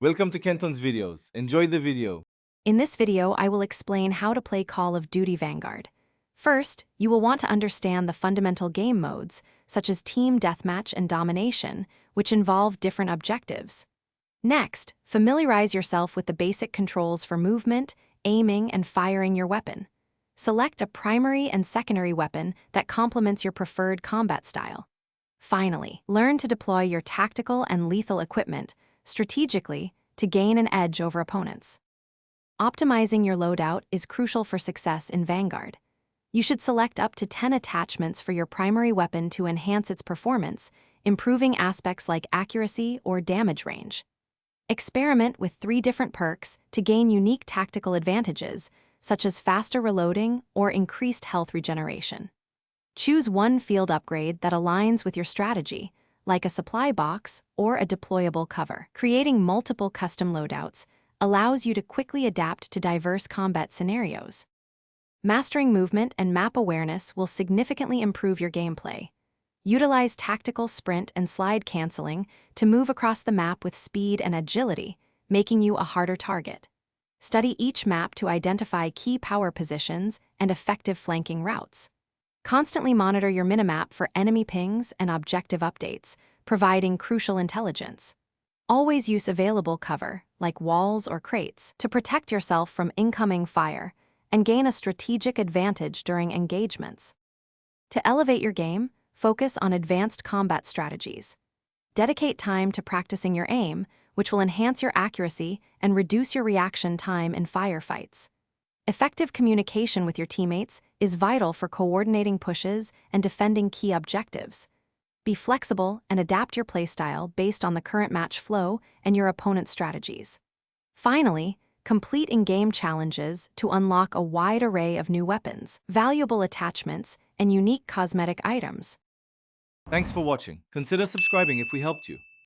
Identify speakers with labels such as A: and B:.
A: Welcome to Kenton's videos. Enjoy the video.
B: In this video, I will explain how to play Call of Duty Vanguard. First, you will want to understand the fundamental game modes, such as Team Deathmatch and Domination, which involve different objectives. Next, familiarize yourself with the basic controls for movement, aiming, and firing your weapon. Select a primary and secondary weapon that complements your preferred combat style. Finally, learn to deploy your tactical and lethal equipment strategically to gain an edge over opponents. Optimizing your loadout is crucial for success in Vanguard. You should select up to 10 attachments for your primary weapon to enhance its performance, improving aspects like accuracy or damage range. Experiment with 3 different perks to gain unique tactical advantages, such as faster reloading or increased health regeneration. Choose one field upgrade that aligns with your strategy, like a supply box or a deployable cover. Creating multiple custom loadouts allows you to quickly adapt to diverse combat scenarios. Mastering movement and map awareness will significantly improve your gameplay. Utilize tactical sprint and slide canceling to move across the map with speed and agility, making you a harder target. Study each map to identify key power positions and effective flanking routes. Constantly monitor your minimap for enemy pings and objective updates, providing crucial intelligence. Always use available cover, like walls or crates, to protect yourself from incoming fire and gain a strategic advantage during engagements. To elevate your game, focus on advanced combat strategies. Dedicate time to practicing your aim, which will enhance your accuracy and reduce your reaction time in firefights. Effective communication with your teammates is vital for coordinating pushes and defending key objectives. Be flexible and adapt your playstyle based on the current match flow and your opponent's strategies. Finally, complete in-game challenges to unlock a wide array of new weapons, valuable attachments, and unique cosmetic items.
A: Thanks for watching. Consider subscribing if we helped you.